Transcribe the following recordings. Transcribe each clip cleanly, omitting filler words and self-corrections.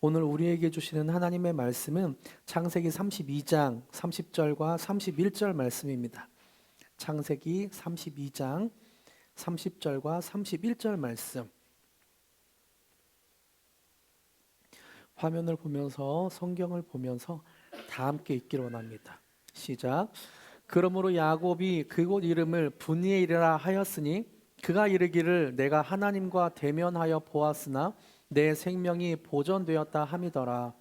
오늘 우리에게 주시는 하나님의 말씀은 창세기 32장 30절과 31절 말씀입니다. 창세기 32장 30절과 31절 말씀. 화면을 보면서 성경을 보면서 다 함께 읽기를 원합니다. 시작. 그러므로 야곱이 그곳 이름을 분이엘이라 하였으니 그가 이르기를 내가 하나님과 대면하여 보았으나 내 생명이 보존되었다 함이더라.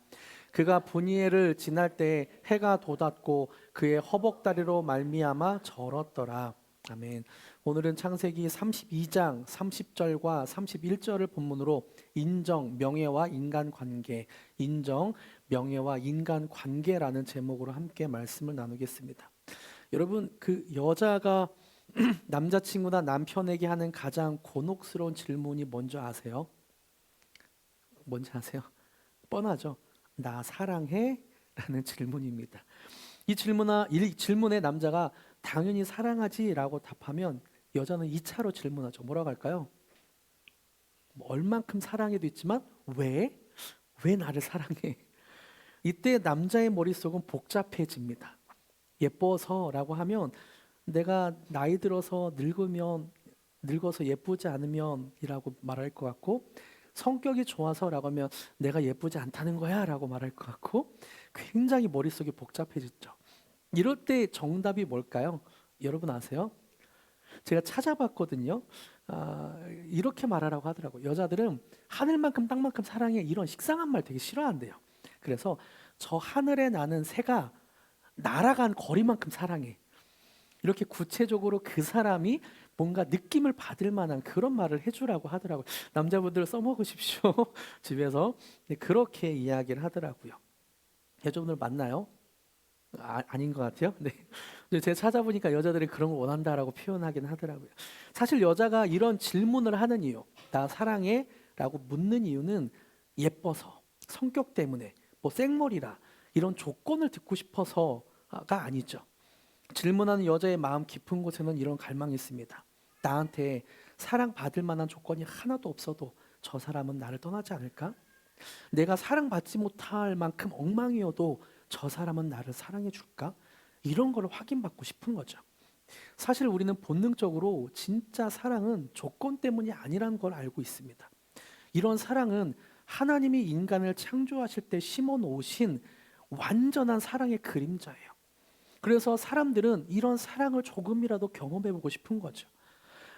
그가 분이엘을 지날 때 해가 돋았고 그의 허벅다리로 말미암아 절었더라. 아멘. 오늘은 창세기 32장 30절과 31절을 본문으로 인정, 명예와 인간관계, 인정, 명예와 인간관계라는 제목으로 함께 말씀을 나누겠습니다. 여러분, 그 여자가 남자친구나 남편에게 하는 가장 곤혹스러운 질문이 뭔지 아세요? 뭔지 아세요? 뻔하죠. 나 사랑해? 라는 질문입니다. 이 질문에 남자가 당연히 사랑하지 라고 답하면 여자는 2차로 질문하죠. 뭐라고 할까요? 얼만큼 사랑해도 있지만 왜? 왜 나를 사랑해? 이때 남자의 머릿속은 복잡해집니다. 예뻐서라고 하면 내가 나이 들어서 늙어서 예쁘지 않으면 이라고 말할 것 같고, 성격이 좋아서라고 하면 내가 예쁘지 않다는 거야 라고 말할 것 같고, 굉장히 머릿속이 복잡해졌죠. 이럴 때 정답이 뭘까요? 여러분 아세요? 제가 찾아봤거든요. 이렇게 말하라고 하더라고요. 여자들은 하늘만큼 땅만큼 사랑해, 이런 식상한 말 되게 싫어한대요. 그래서 저 하늘에 나는 새가 날아간 거리만큼 사랑해, 이렇게 구체적으로 그 사람이 뭔가 느낌을 받을 만한 그런 말을 해주라고 하더라고요. 남자분들 써먹으십시오. 집에서. 그렇게 이야기를 하더라고요. 여자분들 맞나요? 아닌 것 같아요. 네. 제가 찾아보니까 여자들이 그런 걸 원한다라고 표현하긴 하더라고요. 사실 여자가 이런 질문을 하는 이유, 나 사랑해? 라고 묻는 이유는 예뻐서, 성격 때문에, 뭐 생머리라 이런 조건을 듣고 싶어서가 아니죠. 질문하는 여자의 마음 깊은 곳에는 이런 갈망이 있습니다. 나한테 사랑받을 만한 조건이 하나도 없어도 저 사람은 나를 떠나지 않을까? 내가 사랑받지 못할 만큼 엉망이어도 저 사람은 나를 사랑해 줄까? 이런 걸 확인받고 싶은 거죠. 사실 우리는 본능적으로 진짜 사랑은 조건 때문이 아니라는 걸 알고 있습니다. 이런 사랑은 하나님이 인간을 창조하실 때 심어 놓으신 완전한 사랑의 그림자예요. 그래서 사람들은 이런 사랑을 조금이라도 경험해보고 싶은 거죠.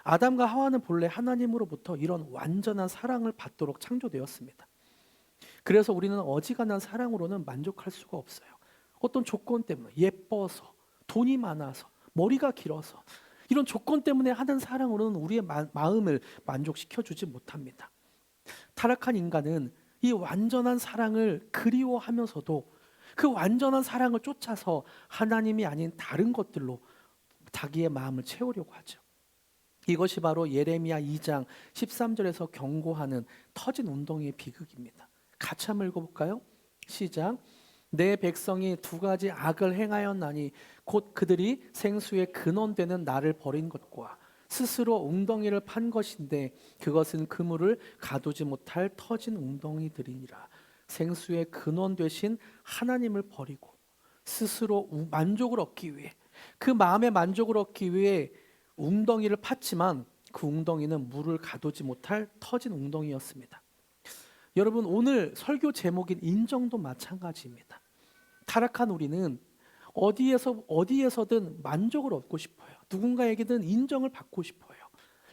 아담과 하와는 본래 하나님으로부터 이런 완전한 사랑을 받도록 창조되었습니다. 그래서 우리는 어지간한 사랑으로는 만족할 수가 없어요. 어떤 조건 때문에, 예뻐서, 돈이 많아서, 머리가 길어서, 이런 조건 때문에 하는 사랑으로는 우리의 마음을 만족시켜주지 못합니다. 타락한 인간은 이 완전한 사랑을 그리워하면서도 그 완전한 사랑을 쫓아서 하나님이 아닌 다른 것들로 자기의 마음을 채우려고 하죠. 이것이 바로 예레미야 2장 13절에서 경고하는 터진 운동의 비극입니다. 같이 한번 읽어볼까요? 시작. 내 백성이 두 가지 악을 행하였나니 곧 그들이 생수의 근원되는 나를 버린 것과 스스로 웅덩이를 판 것인데 그것은 그물을 가두지 못할 터진 웅덩이들이니라. 생수의 근원 되신 하나님을 버리고 스스로 만족을 얻기 위해, 그 마음의 만족을 얻기 위해 웅덩이를 팠지만 그 웅덩이는 물을 가두지 못할 터진 웅덩이였습니다. 여러분, 오늘 설교 제목인 인정도 마찬가지입니다. 타락한 우리는 어디에서든 만족을 얻고 싶어요. 누군가에게든 인정을 받고 싶어요.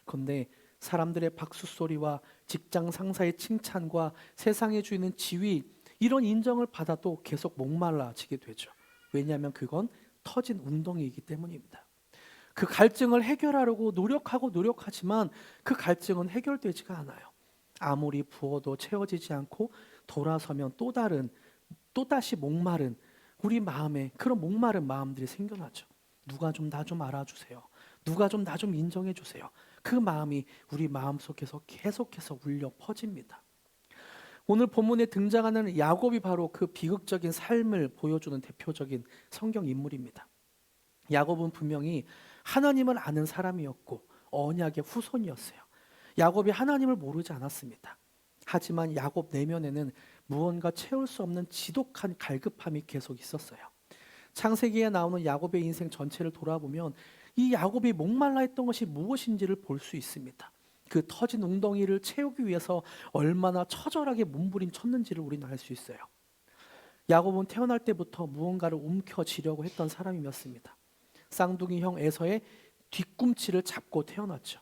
그런데 사람들의 박수 소리와 직장 상사의 칭찬과 세상에 주는 지위, 이런 인정을 받아도 계속 목말라지게 되죠. 왜냐하면 그건 터진 웅덩이이기 때문입니다. 그 갈증을 해결하려고 노력하지만 그 갈증은 해결되지가 않아요. 아무리 부어도 채워지지 않고 돌아서면 또다시 목마른 우리 마음에 그런 목마른 마음들이 생겨나죠. 누가 좀 나 좀 알아주세요. 누가 좀 나 좀 인정해 주세요. 그 마음이 우리 마음속에서 계속해서 울려 퍼집니다. 오늘 본문에 등장하는 야곱이 바로 그 비극적인 삶을 보여주는 대표적인 성경 인물입니다. 야곱은 분명히 하나님을 아는 사람이었고 언약의 후손이었어요. 야곱이 하나님을 모르지 않았습니다. 하지만 야곱 내면에는 무언가 채울 수 없는 지독한 갈급함이 계속 있었어요. 창세기에 나오는 야곱의 인생 전체를 돌아보면 이 야곱이 목말라 했던 것이 무엇인지를 볼 수 있습니다. 그 터진 웅덩이를 채우기 위해서 얼마나 처절하게 몸부림쳤는지를 우리는 알 수 있어요. 야곱은 태어날 때부터 무언가를 움켜쥐려고 했던 사람이었습니다. 쌍둥이 형 에서의 뒤꿈치를 잡고 태어났죠.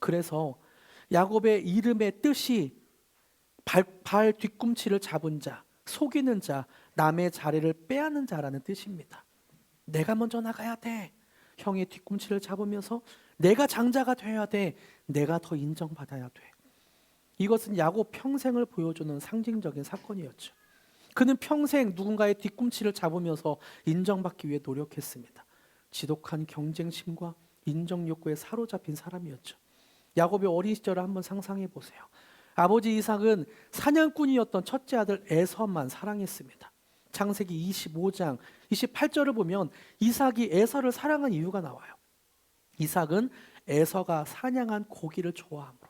그래서 야곱의 이름의 뜻이 발 뒤꿈치를 잡은 자, 속이는 자, 남의 자리를 빼앗는 자라는 뜻입니다. 내가 먼저 나가야 돼. 형의 뒤꿈치를 잡으면서 내가 장자가 돼야 돼. 내가 더 인정받아야 돼. 이것은 야곱 평생을 보여주는 상징적인 사건이었죠. 그는 평생 누군가의 뒤꿈치를 잡으면서 인정받기 위해 노력했습니다. 지독한 경쟁심과 인정 욕구에 사로잡힌 사람이었죠. 야곱의 어린 시절을 한번 상상해 보세요. 아버지 이삭은 사냥꾼이었던 첫째 아들 에서만 사랑했습니다. 창세기 25장 28절을 보면 이삭이 에서를 사랑한 이유가 나와요. 이삭은 에서가 사냥한 고기를 좋아하므로.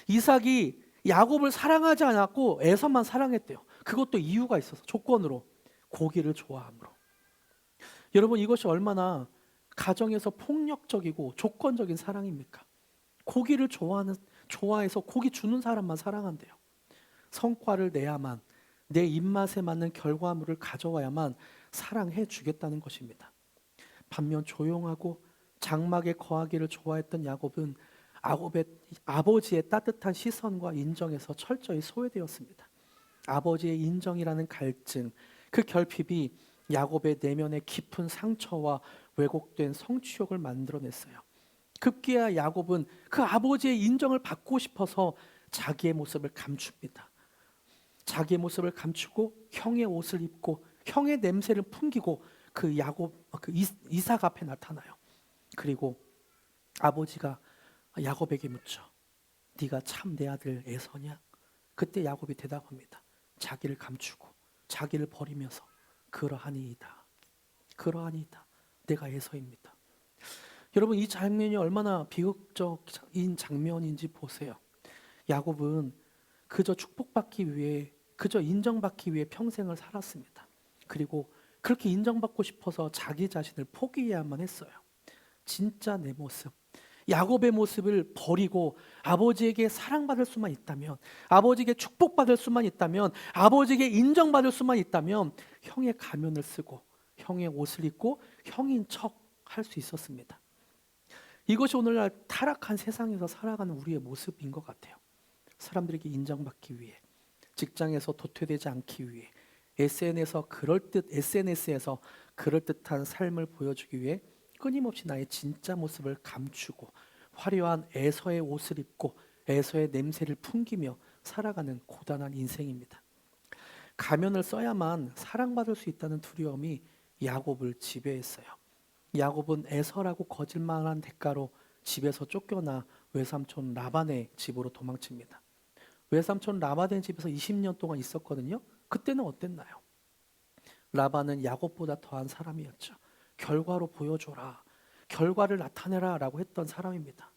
이삭이 야곱을 사랑하지 않았고 에서만 사랑했대요. 그것도 이유가 있어서, 조건으로 고기를 좋아하므로. 여러분, 이것이 얼마나 가정에서 폭력적이고 조건적인 사랑입니까? 고기를 좋아해서 고기 주는 사람만 사랑한대요. 성과를 내야만, 내 입맛에 맞는 결과물을 가져와야만 사랑해 주겠다는 것입니다. 반면 조용하고 장막에 거하기를 좋아했던 야곱은 아버지의 따뜻한 시선과 인정에서 철저히 소외되었습니다. 아버지의 인정이라는 갈증, 그 결핍이 야곱의 내면의 깊은 상처와 왜곡된 성취욕을 만들어냈어요. 급기야 야곱은 그 아버지의 인정을 받고 싶어서 자기의 모습을 감춥니다. 자기의 모습을 감추고 형의 옷을 입고 형의 냄새를 풍기고 그 이삭 앞에 나타나요. 그리고 아버지가 야곱에게 묻죠. 네가 참 내 아들 에서냐? 그때 야곱이 대답합니다. 자기를 감추고 자기를 버리면서 그러하니이다. 그러하니이다. 내가 에서입니다. 여러분, 이 장면이 얼마나 비극적인 장면인지 보세요. 야곱은 그저 축복받기 위해, 그저 인정받기 위해 평생을 살았습니다. 그리고 그렇게 인정받고 싶어서 자기 자신을 포기해야만 했어요. 진짜 내 모습, 야곱의 모습을 버리고 아버지에게 사랑받을 수만 있다면, 아버지에게 축복받을 수만 있다면, 아버지에게 인정받을 수만 있다면 형의 가면을 쓰고 형의 옷을 입고 형인 척 할 수 있었습니다. 이것이 오늘날 타락한 세상에서 살아가는 우리의 모습인 것 같아요. 사람들에게 인정받기 위해, 직장에서 도태되지 않기 위해, SNS에서 그럴듯한 삶을 보여주기 위해 끊임없이 나의 진짜 모습을 감추고 화려한 에서의 옷을 입고 에서의 냄새를 풍기며 살아가는 고단한 인생입니다. 가면을 써야만 사랑받을 수 있다는 두려움이 야곱을 지배했어요. 야곱은 에서라고 거짓말한 대가로 집에서 쫓겨나 외삼촌 라반의 집으로 도망칩니다. 외삼촌 라반의 집에서 20년 동안 있었거든요. 그때는 어땠나요? 라반은 야곱보다 더한 사람이었죠. 결과로 보여줘라, 결과를 나타내라 라고 했던 사람입니다.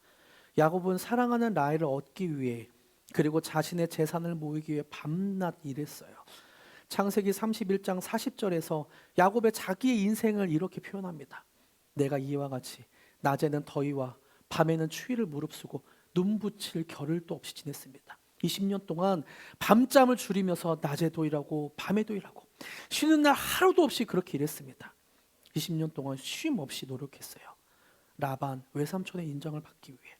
야곱은 사랑하는 라헬을 얻기 위해, 그리고 자신의 재산을 모으기 위해 밤낮 일했어요. 창세기 31장 40절에서 야곱의 자기의 인생을 이렇게 표현합니다. 내가 이와 같이 낮에는 더위와 밤에는 추위를 무릅쓰고 눈붙일 겨를도 없이 지냈습니다. 20년 동안 밤잠을 줄이면서 낮에도 일하고 밤에도 일하고 쉬는 날 하루도 없이 그렇게 일했습니다. 20년 동안 쉼 없이 노력했어요. 라반 외삼촌의 인정을 받기 위해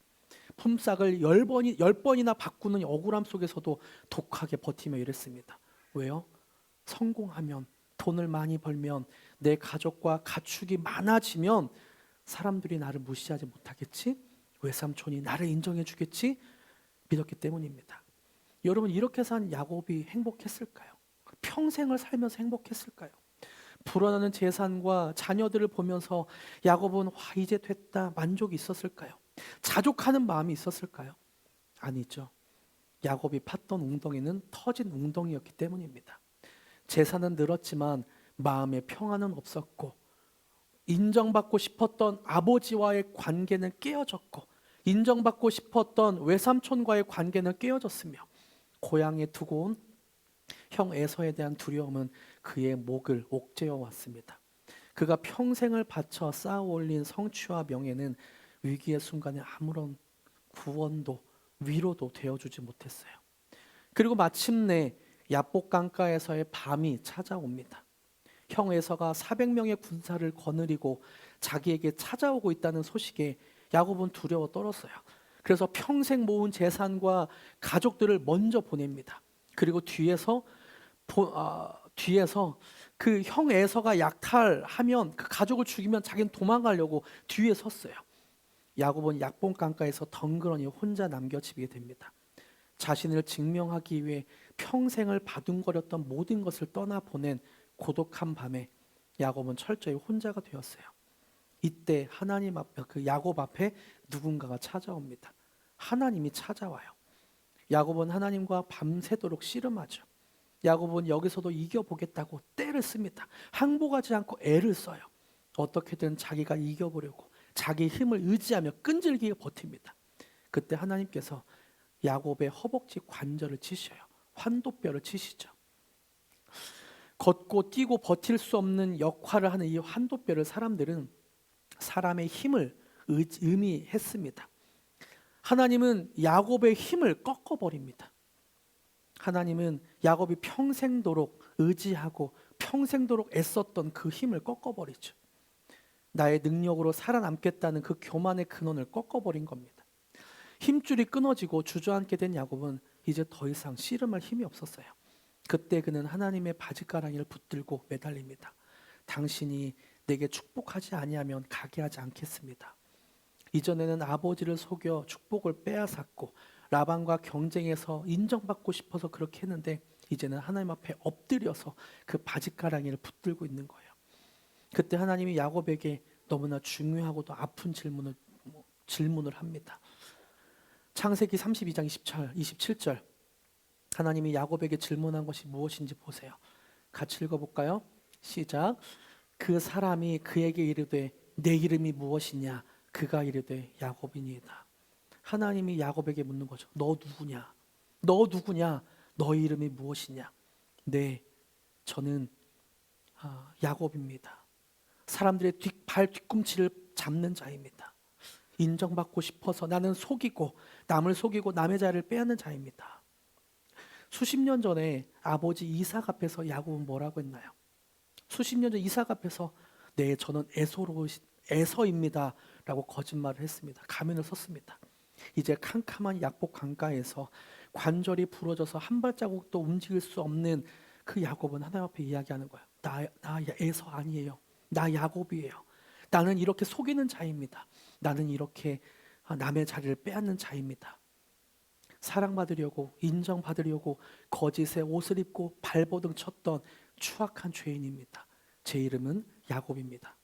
품삯을 10번이나 바꾸는 억울함 속에서도 독하게 버티며 일했습니다. 왜요? 성공하면, 돈을 많이 벌면, 내 가족과 가축이 많아지면 사람들이 나를 무시하지 못하겠지? 외삼촌이 나를 인정해 주겠지? 믿었기 때문입니다. 여러분, 이렇게 산 야곱이 행복했을까요? 평생을 살면서 행복했을까요? 불어나는 재산과 자녀들을 보면서 야곱은 이제 됐다 만족이 있었을까요? 자족하는 마음이 있었을까요? 아니죠. 야곱이 팠던 웅덩이는 터진 웅덩이였기 때문입니다. 재산은 늘었지만 마음의 평안은 없었고, 인정받고 싶었던 아버지와의 관계는 깨어졌고, 인정받고 싶었던 외삼촌과의 관계는 깨어졌으며, 고향에 두고 온 형 에서에 대한 두려움은 그의 목을 옥죄어 왔습니다. 그가 평생을 바쳐 쌓아 올린 성취와 명예는 위기의 순간에 아무런 구원도 위로도 되어주지 못했어요. 그리고 마침내 야복 강가에서의 밤이 찾아옵니다. 형 에서가 400명의 군사를 거느리고 자기에게 찾아오고 있다는 소식에 야곱은 두려워 떨었어요. 그래서 평생 모은 재산과 가족들을 먼저 보냅니다. 그리고 뒤에서 그 형 에서가 약탈하면 그 가족을 죽이면 자기는 도망가려고 뒤에 섰어요. 야곱은 약본 강가에서 덩그러니 혼자 남겨지게 됩니다. 자신을 증명하기 위해 평생을 바둥거렸던 모든 것을 떠나보낸 고독한 밤에 야곱은 철저히 혼자가 되었어요. 이때 하나님 앞에, 그 야곱 앞에 누군가가 찾아옵니다. 하나님이 찾아와요. 야곱은 하나님과 밤새도록 씨름하죠. 야곱은 여기서도 이겨보겠다고 떼를 씁니다. 항복하지 않고 애를 써요. 어떻게든 자기가 이겨보려고 자기 힘을 의지하며 끈질기게 버팁니다. 그때 하나님께서 야곱의 허벅지 관절을 치셔요. 환도뼈를 치시죠. 걷고 뛰고 버틸 수 없는 역할을 하는 이 환도뼈를 사람들은 사람의 힘을 의미했습니다. 하나님은 야곱의 힘을 꺾어버립니다. 하나님은 야곱이 평생도록 의지하고 평생도록 애썼던 그 힘을 꺾어버리죠. 나의 능력으로 살아남겠다는 그 교만의 근원을 꺾어버린 겁니다. 힘줄이 끊어지고 주저앉게 된 야곱은 이제 더 이상 씨름할 힘이 없었어요. 그때 그는 하나님의 바짓가랑이를 붙들고 매달립니다. 당신이 내게 축복하지 아니하면 가게 하지 않겠습니다. 이전에는 아버지를 속여 축복을 빼앗았고 라반과 경쟁해서 인정받고 싶어서 그렇게 했는데 이제는 하나님 앞에 엎드려서 그 바짓가랑이를 붙들고 있는 거예요. 그때 하나님이 야곱에게 너무나 중요하고도 아픈 질문을 합니다. 창세기 32장 27절 하나님이 야곱에게 질문한 것이 무엇인지 보세요. 같이 읽어볼까요? 시작. 그 사람이 그에게 이르되 내 이름이 무엇이냐? 그가 이르되 야곱이니이다. 하나님이 야곱에게 묻는 거죠. 너 누구냐? 너 누구냐? 너의 이름이 무엇이냐? 네, 저는 야곱입니다. 사람들의 발 뒤꿈치를 잡는 자입니다. 인정받고 싶어서 나는 속이고 남을 속이고 남의 자리를 빼앗는 자입니다. 수십 년 전에 아버지 이삭 앞에서 야곱은 뭐라고 했나요? 수십 년 전 이삭 앞에서 네, 저는 에서입니다 라고 거짓말을 했습니다. 가면을 썼습니다. 이제 캄캄한 약복 강가에서 관절이 부러져서 한 발자국도 움직일 수 없는 그 야곱은 하나님 앞에 이야기하는 거예요. 나 에서 아니에요. 나 야곱이에요. 나는 이렇게 속이는 자입니다. 나는 이렇게 남의 자리를 빼앗는 자입니다. 사랑받으려고 인정받으려고 거짓의 옷을 입고 발버둥 쳤던 추악한 죄인입니다. 제 이름은 야곱입니다.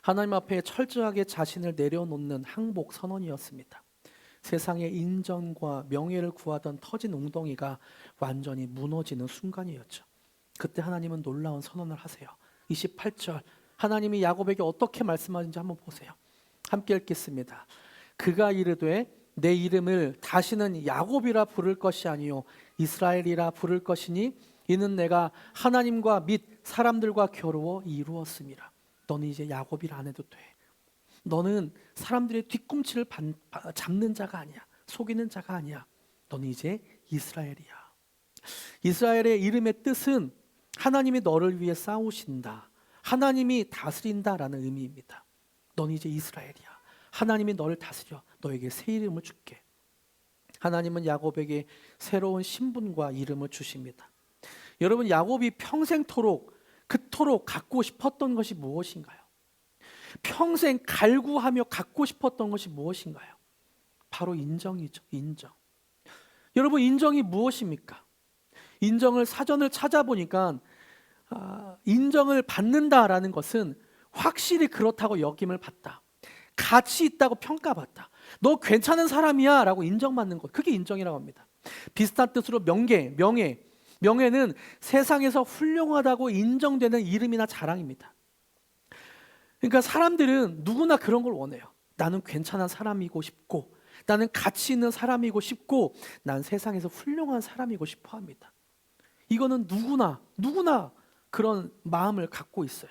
하나님 앞에 철저하게 자신을 내려놓는 항복 선언이었습니다. 세상의 인정과 명예를 구하던 터진 웅덩이가 완전히 무너지는 순간이었죠. 그때 하나님은 놀라운 선언을 하세요. 28절 하나님이 야곱에게 어떻게 말씀하신지 한번 보세요. 함께 읽겠습니다. 그가 이르되 내 이름을 다시는 야곱이라 부를 것이 아니요 이스라엘이라 부를 것이니 이는 내가 하나님과 및 사람들과 겨루어 이루었음이라. 너는 이제 야곱이라 안 해도 돼. 너는 사람들의 뒤꿈치를 잡는 자가 아니야. 속이는 자가 아니야. 너는 이제 이스라엘이야. 이스라엘의 이름의 뜻은 하나님이 너를 위해 싸우신다. 하나님이 다스린다라는 의미입니다. 너는 이제 이스라엘이야. 하나님이 너를 다스려 너에게 새 이름을 줄게. 하나님은 야곱에게 새로운 신분과 이름을 주십니다. 여러분, 야곱이 평생토록 그토록 갖고 싶었던 것이 무엇인가요? 평생 갈구하며 갖고 싶었던 것이 무엇인가요? 바로 인정이죠. 인정. 여러분, 인정이 무엇입니까? 인정을 사전을 찾아보니까 인정을 받는다라는 것은 확실히 그렇다고 여김을 받다. 가치 있다고 평가받다. 너 괜찮은 사람이야 라고 인정받는 것. 그게 인정이라고 합니다. 비슷한 뜻으로 명예는 세상에서 훌륭하다고 인정되는 이름이나 자랑입니다. 그러니까 사람들은 누구나 그런 걸 원해요. 나는 괜찮은 사람이고 싶고 나는 가치 있는 사람이고 싶고 난 세상에서 훌륭한 사람이고 싶어 합니다. 이거는 누구나 그런 마음을 갖고 있어요.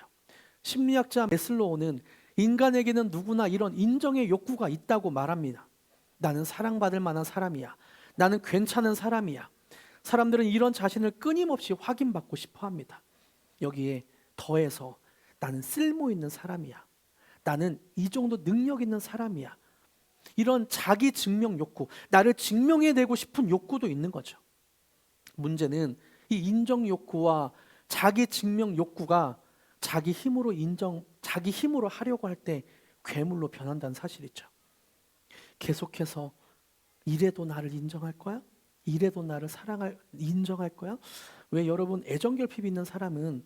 심리학자 매슬로우는 인간에게는 누구나 이런 인정의 욕구가 있다고 말합니다. 나는 사랑받을 만한 사람이야. 나는 괜찮은 사람이야. 사람들은 이런 자신을 끊임없이 확인받고 싶어 합니다. 여기에 더해서 나는 쓸모 있는 사람이야. 나는 이 정도 능력 있는 사람이야. 이런 자기 증명 욕구, 나를 증명해내고 싶은 욕구도 있는 거죠. 문제는 이 인정 욕구와 자기 증명 욕구가 자기 힘으로 하려고 할 때 괴물로 변한다는 사실이죠. 계속해서 이래도 나를 인정할 거야? 이래도 나를 인정할 거야? 왜 여러분 애정결핍이 있는 사람은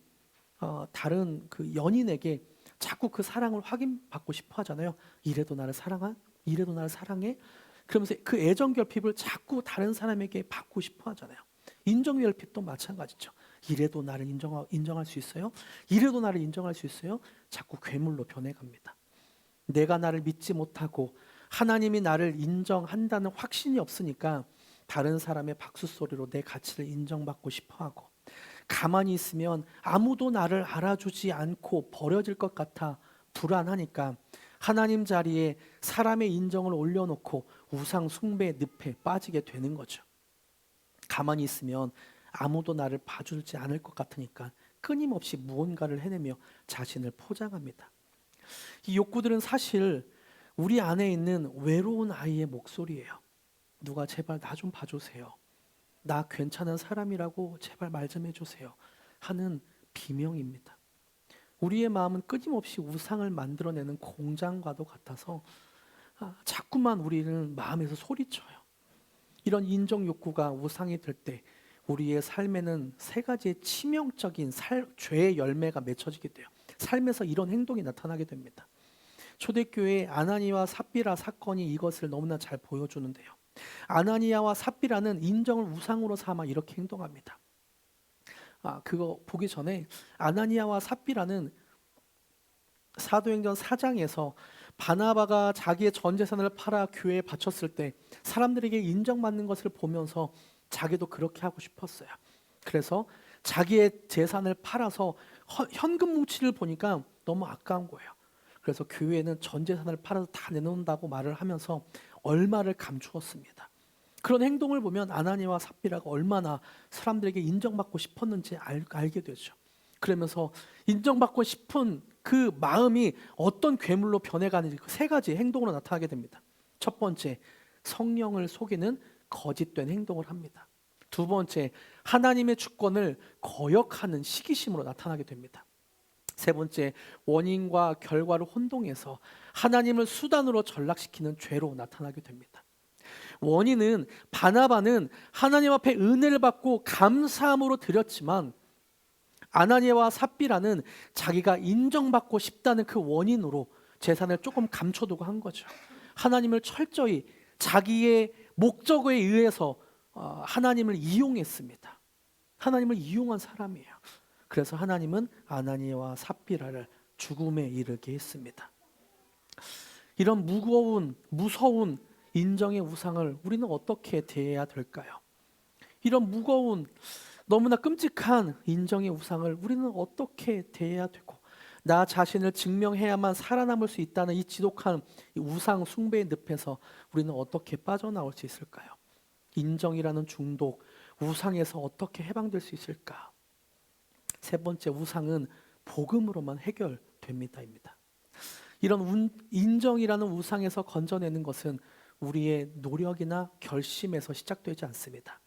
다른 그 연인에게 자꾸 그 사랑을 확인받고 싶어 하잖아요. 이래도 나를 사랑해? 그러면서 그 애정결핍을 자꾸 다른 사람에게 받고 싶어 하잖아요. 인정결핍도 마찬가지죠. 이래도 나를 인정할 수 있어요? 이래도 나를 인정할 수 있어요? 자꾸 괴물로 변해갑니다. 내가 나를 믿지 못하고 하나님이 나를 인정한다는 확신이 없으니까 다른 사람의 박수 소리로 내 가치를 인정받고 싶어하고, 가만히 있으면 아무도 나를 알아주지 않고 버려질 것 같아 불안하니까 하나님 자리에 사람의 인정을 올려놓고 우상 숭배의 늪에 빠지게 되는 거죠. 가만히 있으면 아무도 나를 봐주지 않을 것 같으니까 끊임없이 무언가를 해내며 자신을 포장합니다. 이 욕구들은 사실 우리 안에 있는 외로운 아이의 목소리예요. 누가 제발 나 좀 봐주세요. 나 괜찮은 사람이라고 제발 말 좀 해주세요 하는 비명입니다. 우리의 마음은 끊임없이 우상을 만들어내는 공장과도 같아서 자꾸만 우리는 마음에서 소리쳐요. 이런 인정 욕구가 우상이 될 때 우리의 삶에는 세 가지의 치명적인 죄의 열매가 맺혀지게 돼요. 삶에서 이런 행동이 나타나게 됩니다. 초대교회 아나니아와 삽비라 사건이 이것을 너무나 잘 보여주는데요. 아나니아와 삽비라는 인정을 우상으로 삼아 이렇게 행동합니다. 그거 보기 전에 아나니아와 삽비라는 사도행전 4장에서 바나바가 자기의 전 재산을 팔아 교회에 바쳤을 때 사람들에게 인정받는 것을 보면서 자기도 그렇게 하고 싶었어요. 그래서 자기의 재산을 팔아서 현금 뭉치를 보니까 너무 아까운 거예요. 그래서 교회는 전 재산을 팔아서 다 내놓는다고 말을 하면서 얼마를 감추었습니다. 그런 행동을 보면 아나니아와 삽비라가 얼마나 사람들에게 인정받고 싶었는지 알게 되죠. 그러면서 인정받고 싶은 그 마음이 어떤 괴물로 변해가는지 그 세 가지 행동으로 나타나게 됩니다. 첫 번째, 성령을 속이는 거짓된 행동을 합니다. 두 번째, 하나님의 주권을 거역하는 시기심으로 나타나게 됩니다. 세 번째, 원인과 결과를 혼동해서 하나님을 수단으로 전락시키는 죄로 나타나게 됩니다. 원인은 바나바는 하나님 앞에 은혜를 받고 감사함으로 드렸지만 아나니아와 삽비라는 자기가 인정받고 싶다는 그 원인으로 재산을 조금 감춰두고 한 거죠. 하나님을 철저히 자기의 목적에 의해서 하나님을 이용했습니다. 하나님을 이용한 사람이에요. 그래서 하나님은 아나니아와 삽비라를 죽음에 이르게 했습니다. 이런 무서운 인정의 우상을 우리는 어떻게 대해야 될까요? 이런 무거운 너무나 끔찍한 인정의 우상을 우리는 어떻게 대해야 되고, 나 자신을 증명해야만 살아남을 수 있다는 이 지독한 우상 숭배의 늪에서 우리는 어떻게 빠져나올 수 있을까요? 인정이라는 중독, 우상에서 어떻게 해방될 수 있을까? 세 번째, 우상은 복음으로만 해결됩니다입니다. 이런 인정이라는 우상에서 건져내는 것은 우리의 노력이나 결심에서 시작되지 않습니다.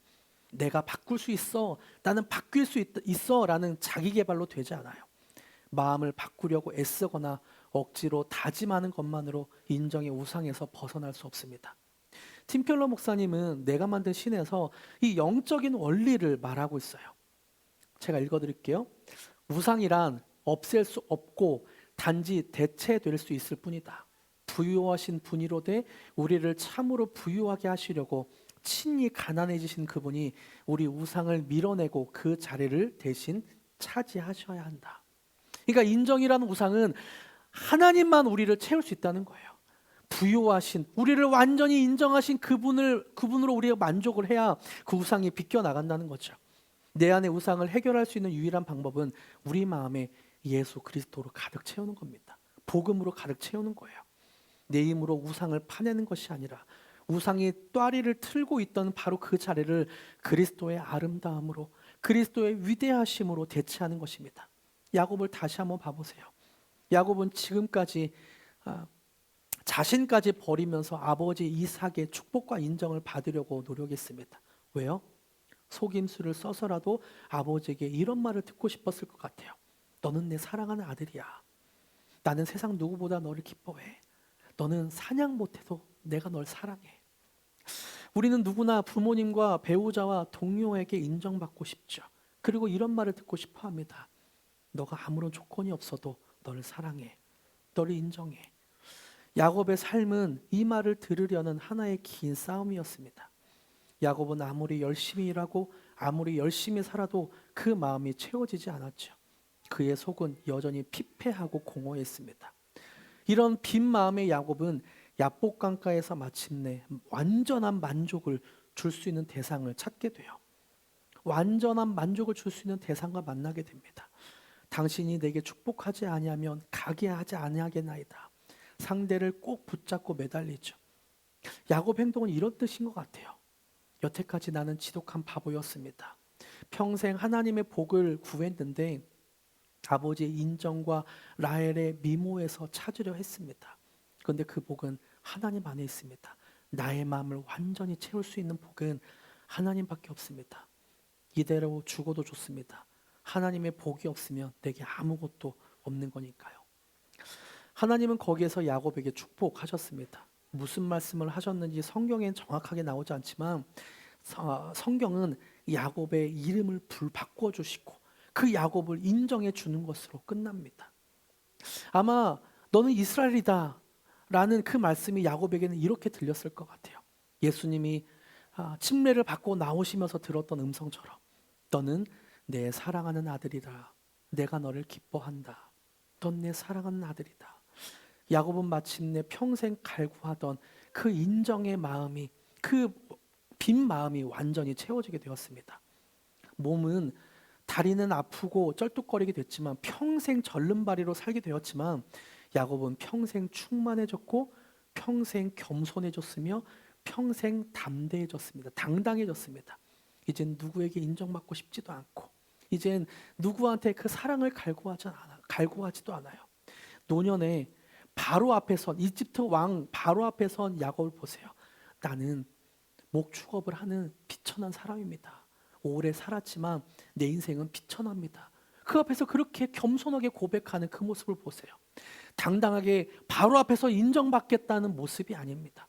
내가 바꿀 수 있어, 나는 바뀔 수 있어 라는 자기 개발로 되지 않아요. 마음을 바꾸려고 애쓰거나 억지로 다짐하는 것만으로 인정의 우상에서 벗어날 수 없습니다. 팀켈러 목사님은 내가 만든 신에서 이 영적인 원리를 말하고 있어요. 제가 읽어드릴게요. 우상이란 없앨 수 없고 단지 대체될 수 있을 뿐이다. 부유하신 분이로되 우리를 참으로 부유하게 하시려고 친히 가난해지신 그분이 우리 우상을 밀어내고 그 자리를 대신 차지하셔야 한다. 그러니까 인정이라는 우상은 하나님만 우리를 채울 수 있다는 거예요. 부유하신, 우리를 완전히 인정하신 그분으로 우리가 만족을 해야 그 우상이 비껴나간다는 거죠. 내 안의 우상을 해결할 수 있는 유일한 방법은 우리 마음에 예수 그리스도로 가득 채우는 겁니다. 복음으로 가득 채우는 거예요. 내 힘으로 우상을 파내는 것이 아니라 우상이 또아리를 틀고 있던 바로 그 자리를 그리스도의 아름다움으로, 그리스도의 위대하심으로 대체하는 것입니다. 야곱을 다시 한번 봐보세요. 야곱은 지금까지 자신까지 버리면서 아버지 이삭의 축복과 인정을 받으려고 노력했습니다. 왜요? 속임수를 써서라도 아버지에게 이런 말을 듣고 싶었을 것 같아요. 너는 내 사랑하는 아들이야. 나는 세상 누구보다 너를 기뻐해. 너는 사냥 못해도 내가 널 사랑해. 우리는 누구나 부모님과 배우자와 동료에게 인정받고 싶죠. 그리고 이런 말을 듣고 싶어 합니다. 너가 아무런 조건이 없어도 너를 사랑해. 너를 인정해. 야곱의 삶은 이 말을 들으려는 하나의 긴 싸움이었습니다. 야곱은 아무리 열심히 일하고 아무리 열심히 살아도 그 마음이 채워지지 않았죠. 그의 속은 여전히 피폐하고 공허했습니다. 이런 빈 마음의 야곱은 야복 강가에서 마침내 완전한 만족을 줄 수 있는 대상을 찾게 돼요. 완전한 만족을 줄 수 있는 대상과 만나게 됩니다. 당신이 내게 축복하지 아니하면 가게 하지 아니하겠나이다. 상대를 꼭 붙잡고 매달리죠. 야곱 행동은 이런 뜻인 것 같아요. 여태까지 나는 지독한 바보였습니다. 평생 하나님의 복을 구했는데 아버지의 인정과 라헬의 미모에서 찾으려 했습니다. 그런데 그 복은 하나님 안에 있습니다. 나의 마음을 완전히 채울 수 있는 복은 하나님밖에 없습니다. 이대로 죽어도 좋습니다. 하나님의 복이 없으면 내게 아무것도 없는 거니까요. 하나님은 거기에서 야곱에게 축복하셨습니다. 무슨 말씀을 하셨는지 성경엔 정확하게 나오지 않지만 성경은 야곱의 이름을 바꿔주시고 그 야곱을 인정해 주는 것으로 끝납니다. 아마 너는 이스라엘이다 라는 그 말씀이 야곱에게는 이렇게 들렸을 것 같아요. 예수님이 침례를 받고 나오시면서 들었던 음성처럼 너는 내 사랑하는 아들이다. 내가 너를 기뻐한다. 넌 내 사랑하는 아들이다. 야곱은 마침내 평생 갈구하던 그 인정의 마음이, 그 빈 마음이 완전히 채워지게 되었습니다. 몸은, 다리는 아프고 쩔뚝거리게 됐지만 평생 절름발이로 살게 되었지만 야곱은 평생 충만해졌고 평생 겸손해졌으며 평생 담대해졌습니다. 당당해졌습니다. 이젠 누구에게 인정받고 싶지도 않고 이젠 누구한테 그 사랑을 갈구하지도 않아요. 노년에 바로 앞에 선 이집트 왕 바로 앞에 선 야곱을 보세요. 나는 목축업을 하는 비천한 사람입니다. 오래 살았지만 내 인생은 비천합니다. 그 앞에서 그렇게 겸손하게 고백하는 그 모습을 보세요. 당당하게 바로 앞에서 인정받겠다는 모습이 아닙니다.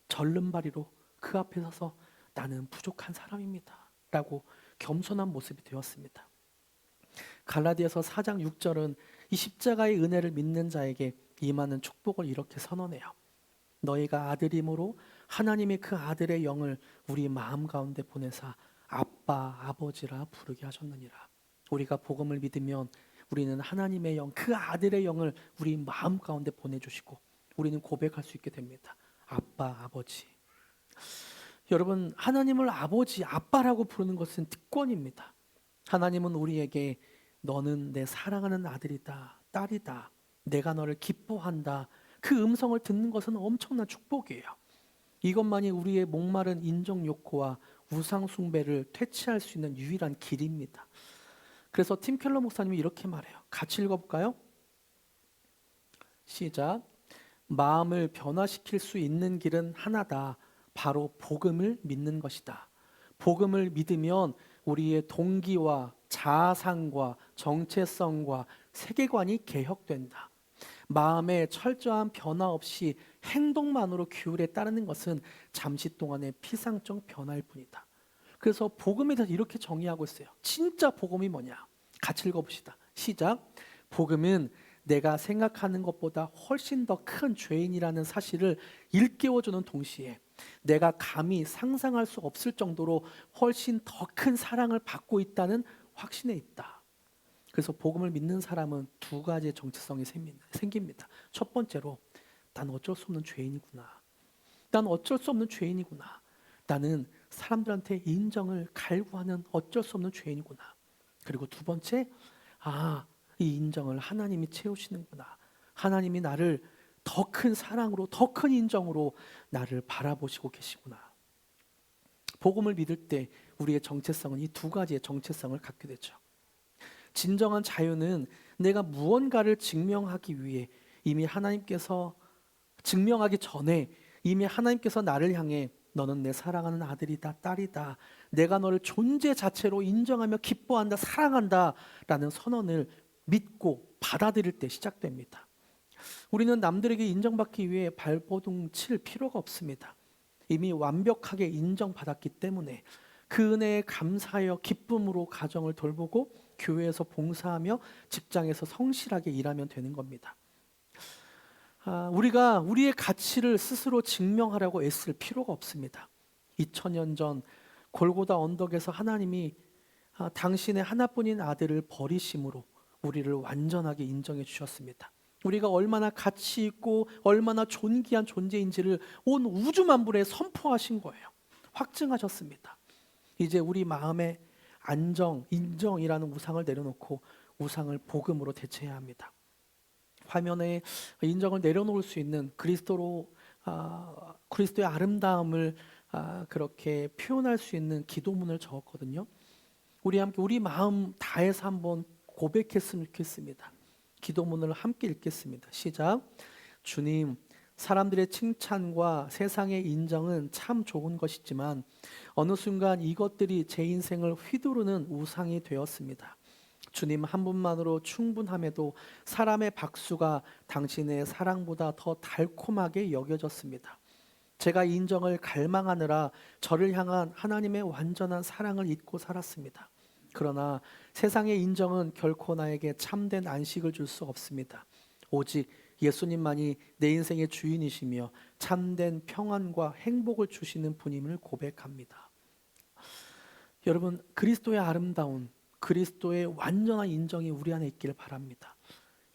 절름발이로 그 앞에 서서 나는 부족한 사람입니다 라고 겸손한 모습이 되었습니다. 갈라디아서 4장 6절은 이 십자가의 은혜를 믿는 자에게 임하는 축복을 이렇게 선언해요. 너희가 아들임으로 하나님의 그 아들의 영을 우리 마음 가운데 보내사 아빠, 아버지라 부르게 하셨느니라. 우리가 복음을 믿으면 우리는 하나님의 영, 그 아들의 영을 우리 마음 가운데 보내주시고 우리는 고백할 수 있게 됩니다. 아빠, 아버지. 여러분, 하나님을 아버지, 아빠라고 부르는 것은 특권입니다. 하나님은 우리에게 너는 내 사랑하는 아들이다, 딸이다, 내가 너를 기뻐한다, 그 음성을 듣는 것은 엄청난 축복이에요. 이것만이 우리의 목마른 인정 욕구와 우상 숭배를 퇴치할 수 있는 유일한 길입니다. 그래서 팀 켈러 목사님이 이렇게 말해요. 같이 읽어볼까요? 시작. 마음을 변화시킬 수 있는 길은 하나다. 바로 복음을 믿는 것이다. 복음을 믿으면 우리의 동기와 자아상과 정체성과 세계관이 개혁된다. 마음의 철저한 변화 없이 행동만으로 규율에 따르는 것은 잠시 동안의 피상적 변화일 뿐이다. 그래서 복음에 대해서 이렇게 정의하고 있어요. 진짜 복음이 뭐냐? 같이 읽어봅시다. 시작. 복음은 내가 생각하는 것보다 훨씬 더 큰 죄인이라는 사실을 일깨워주는 동시에 내가 감히 상상할 수 없을 정도로 훨씬 더 큰 사랑을 받고 있다는 확신에 있다. 그래서 복음을 믿는 사람은 두 가지의 정체성이 생깁니다. 첫 번째로 난 어쩔 수 없는 죄인이구나. 난 어쩔 수 없는 죄인이구나. 나는 사람들한테 인정을 갈구하는 어쩔 수 없는 죄인이구나. 그리고 두 번째, 이 인정을 하나님이 채우시는구나. 하나님이 나를 더 큰 사랑으로, 더 큰 인정으로 나를 바라보시고 계시구나. 복음을 믿을 때 우리의 정체성은 이 두 가지의 정체성을 갖게 되죠. 진정한 자유는 내가 무언가를 증명하기 위해 이미 하나님께서 증명하기 전에 이미 하나님께서 나를 향해 너는 내 사랑하는 아들이다, 딸이다. 내가 너를 존재 자체로 인정하며 기뻐한다, 사랑한다 라는 선언을 믿고 받아들일 때 시작됩니다. 우리는 남들에게 인정받기 위해 발버둥 칠 필요가 없습니다. 이미 완벽하게 인정받았기 때문에 그 은혜에 감사하여 기쁨으로 가정을 돌보고 교회에서 봉사하며 직장에서 성실하게 일하면 되는 겁니다. 우리가 우리의 가치를 스스로 증명하려고 애쓸 필요가 없습니다. 2000년 전 골고다 언덕에서 하나님이 당신의 하나뿐인 아들을 버리심으로 우리를 완전하게 인정해 주셨습니다. 우리가 얼마나 가치 있고 얼마나 존귀한 존재인지를 온 우주 만물에 선포하신 거예요. 확증하셨습니다. 이제 우리 마음에 안정, 인정이라는 우상을 내려놓고 우상을 복음으로 대체해야 합니다. 화면에 인정을 내려놓을 수 있는 그리스도의 아름다움을 그렇게 표현할 수 있는 기도문을 적었거든요. 우리 함께 우리 마음 다해서 한번 고백했으면 좋겠습니다. 기도문을 함께 읽겠습니다. 시작. 주님, 사람들의 칭찬과 세상의 인정은 참 좋은 것이지만 어느 순간 이것들이 제 인생을 휘두르는 우상이 되었습니다. 주님 한 분만으로 충분함에도 사람의 박수가 당신의 사랑보다 더 달콤하게 여겨졌습니다. 제가 인정을 갈망하느라 저를 향한 하나님의 완전한 사랑을 잊고 살았습니다. 그러나 세상의 인정은 결코 나에게 참된 안식을 줄 수 없습니다. 오직 예수님만이 내 인생의 주인이시며 참된 평안과 행복을 주시는 분임을 고백합니다. 여러분, 그리스도의 아름다운, 그리스도의 완전한 인정이 우리 안에 있기를 바랍니다.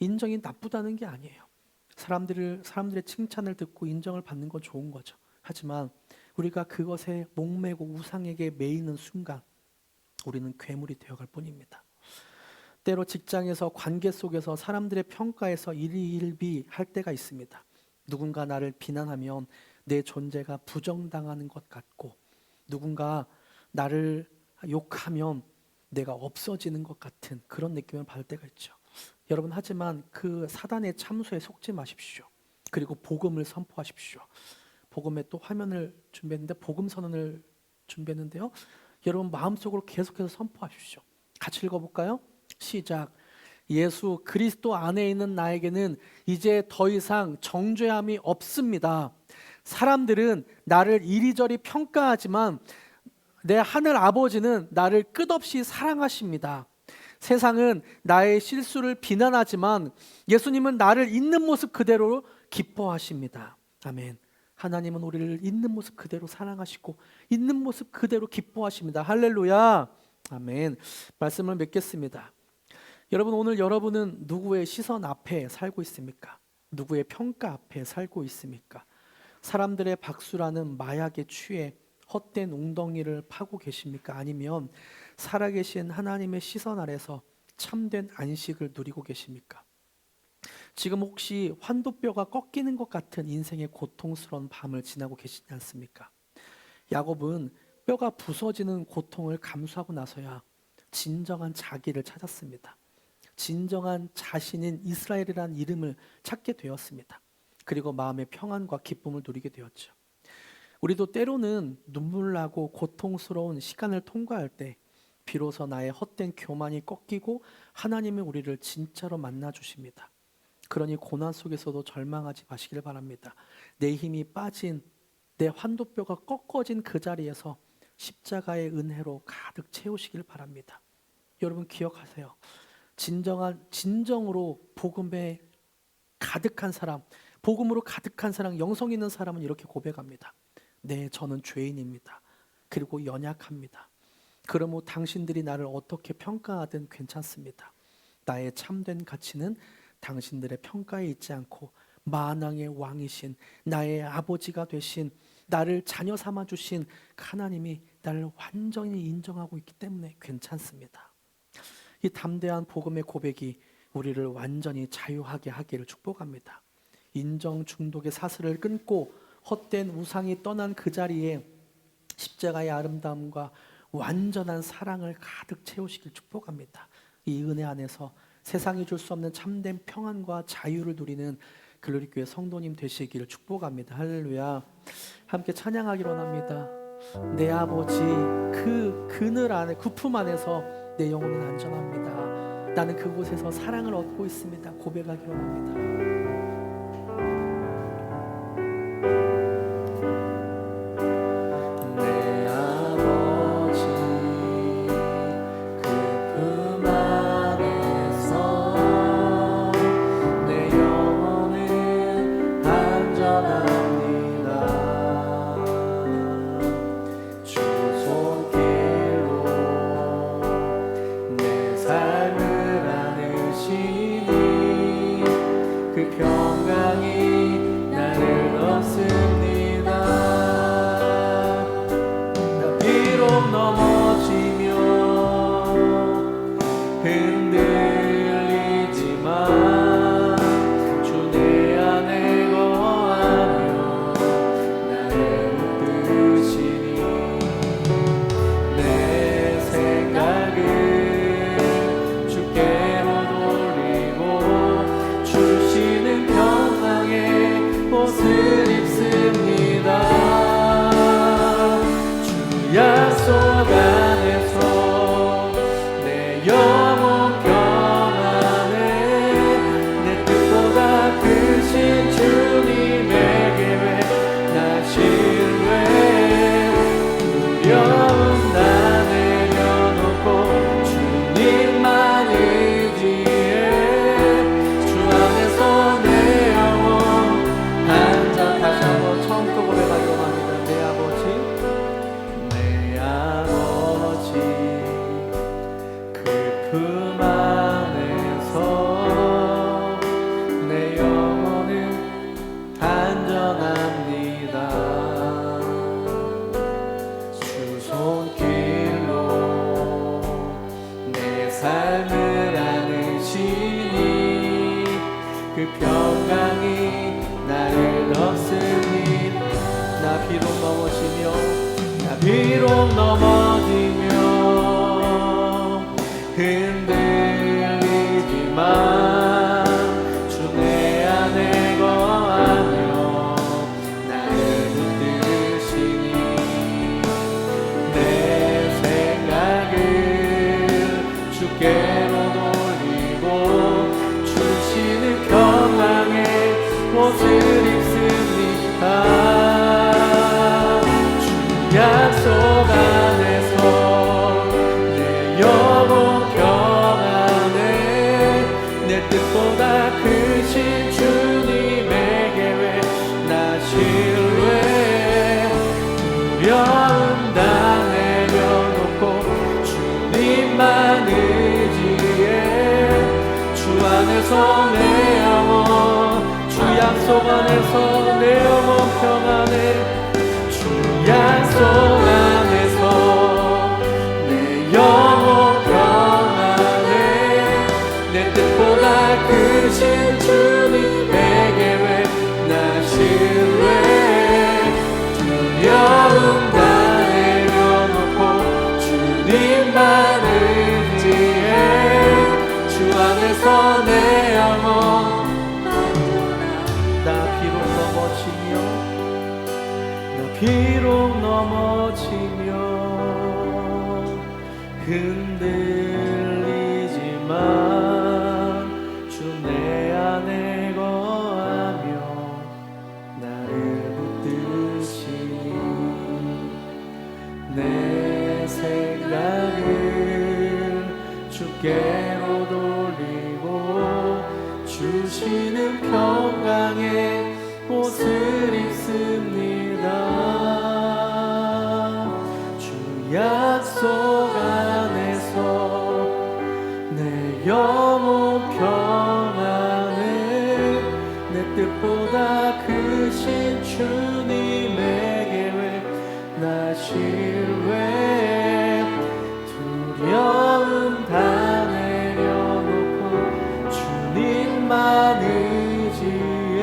인정이 나쁘다는 게 아니에요. 사람들의 칭찬을 듣고 인정을 받는 건 좋은 거죠. 하지만 우리가 그것에 목매고 우상에게 매이는 순간 우리는 괴물이 되어갈 뿐입니다. 때로 직장에서 관계 속에서 사람들의 평가에서 일희일비할 때가 있습니다. 누군가 나를 비난하면 내 존재가 부정당하는 것 같고, 누군가 나를 욕하면 내가 없어지는 것 같은 그런 느낌을 받을 때가 있죠. 여러분, 하지만 그 사단의 참소에 속지 마십시오. 그리고 복음을 선포하십시오. 복음에 또 화면을 준비했는데 복음 선언을 준비했는데요. 여러분 마음속으로 계속해서 선포하십시오. 같이 읽어볼까요? 시작. 예수 그리스도 안에 있는 나에게는 이제 더 이상 정죄함이 없습니다. 사람들은 나를 이리저리 평가하지만 내 하늘 아버지는 나를 끝없이 사랑하십니다. 세상은 나의 실수를 비난하지만 예수님은 나를 있는 모습 그대로 기뻐하십니다. 아멘. 하나님은 우리를 있는 모습 그대로 사랑하시고 있는 모습 그대로 기뻐하십니다. 할렐루야. 아멘. 말씀을 맺겠습니다. 여러분, 오늘 여러분은 누구의 시선 앞에 살고 있습니까? 누구의 평가 앞에 살고 있습니까? 사람들의 박수라는 마약에 취해 헛된 웅덩이를 파고 계십니까? 아니면 살아계신 하나님의 시선 아래서 참된 안식을 누리고 계십니까? 지금 혹시 환도뼈가 꺾이는 것 같은 인생의 고통스러운 밤을 지나고 계시지 않습니까? 야곱은 뼈가 부서지는 고통을 감수하고 나서야 진정한 자기를 찾았습니다. 진정한 자신인 이스라엘이라는 이름을 찾게 되었습니다. 그리고 마음의 평안과 기쁨을 누리게 되었죠. 우리도 때로는 눈물 나고 고통스러운 시간을 통과할 때 비로소 나의 헛된 교만이 꺾이고 하나님이 우리를 진짜로 만나 주십니다. 그러니 고난 속에서도 절망하지 마시길 바랍니다. 내 힘이 빠진, 내 환도뼈가 꺾어진 그 자리에서 십자가의 은혜로 가득 채우시길 바랍니다. 여러분 기억하세요. 진정으로 복음에 가득한 사람, 복음으로 가득한 사람, 영성 있는 사람은 이렇게 고백합니다. 네, 저는 죄인입니다. 그리고 연약합니다. 그러므로 당신들이 나를 어떻게 평가하든 괜찮습니다. 나의 참된 가치는 당신들의 평가에 있지 않고 만왕의 왕이신 나의 아버지가 되신 나를 자녀 삼아 주신 하나님이 나를 완전히 인정하고 있기 때문에 괜찮습니다. 이 담대한 복음의 고백이 우리를 완전히 자유하게 하기를 축복합니다. 인정 중독의 사슬을 끊고 헛된 우상이 떠난 그 자리에 십자가의 아름다움과 완전한 사랑을 가득 채우시길 축복합니다. 이 은혜 안에서 세상이 줄 수 없는 참된 평안과 자유를 누리는 글로리교회 성도님 되시기를 축복합니다. 할렐루야. 함께 찬양하기로 합니다. 내 아버지 그 그늘 안에 그 품 안에서 내 영혼은 안전합니다. 나는 그곳에서 사랑을 얻고 있습니다. 고백하기로 합니다. 비록 넘어지며 흔들리지만 주 내 안에 거하며 나를 붙드시니 내 생각을 주께로 돌리고 주시는 평강의 옷을 입습니다. 약속 안에서 내 영혼 평안에 내 뜻보다 크신 주님의 계획 나 신뢰 두려움 다 내려놓고 주님만 의지해 주 안에서 내 영혼 주 약속 안에서 내 영혼 평안에 약속 안에서 내 영혼 평안에 내 뜻보다 크신 주님의 계획 나 신뢰 두려움 다 내려놓고 주님만 의지해 주 안에서 내 영혼 나 비록 넘어지며 흔들리지만 주 내 안에 거하며 나를 붙드시니 내 생각을 주께로 돌리고 주시는 평강의 옷을 입습니다. 약속 안에서 내 영혼 평안에 내 뜻보다 크신 주님에게 신뢰 두려움 다 내려놓고 주님만 의지해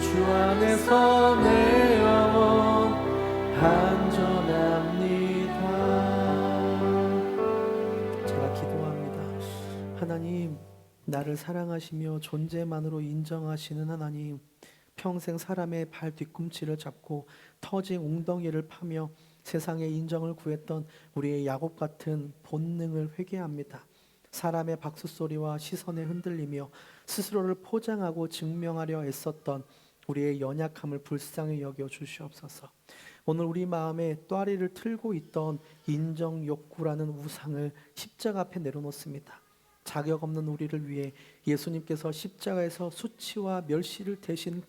주 안에서 내 영혼 안전합니다. 제가 기도합니다. 하나님, 나를 사랑하시며 존재만으로 인정하시는 하나님, 평생 사람의 발 뒤꿈치를 잡고 터진 웅덩이를 파며 세상의 인정을 구했던 우리의 야곱 같은 본능을 회개합니다. 사람의 박수 소리와 시선에 흔들리며 스스로를 포장하고 증명하려 애썼던 우리의 연약함을 불쌍히 여겨 주시옵소서. 오늘 우리 마음에 또아리를 틀고 있던 인정 욕구라는 우상을 십자가 앞에 내려놓습니다. 자격 없는 우리를 위해 예수님께서 십자가에서 수치와 멸시를 대신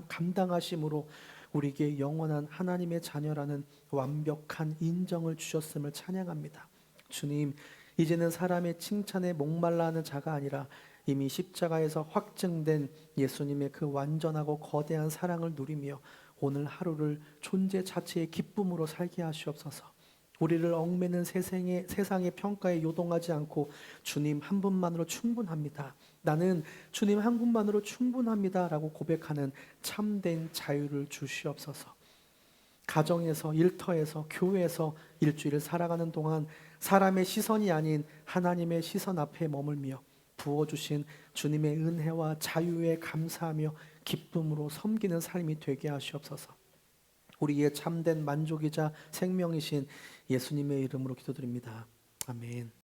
감당하심으로 우리에게 영원한 하나님의 자녀라는 완벽한 인정을 주셨음을 찬양합니다. 주님, 이제는 사람의 칭찬에 목말라 하는 자가 아니라 이미 십자가에서 확증된 예수님의 그 완전하고 거대한 사랑을 누리며 오늘 하루를 존재 자체의 기쁨으로 살게 하시옵소서. 우리를 얽매는 세상의 평가에 요동하지 않고 주님 한 분만으로 충분합니다. 나는 주님 한 분만으로 충분합니다 라고 고백하는 참된 자유를 주시옵소서. 가정에서, 일터에서, 교회에서 일주일을 살아가는 동안 사람의 시선이 아닌 하나님의 시선 앞에 머물며 부어주신 주님의 은혜와 자유에 감사하며 기쁨으로 섬기는 삶이 되게 하시옵소서. 우리의 참된 만족이자 생명이신 예수님의 이름으로 기도드립니다. 아멘.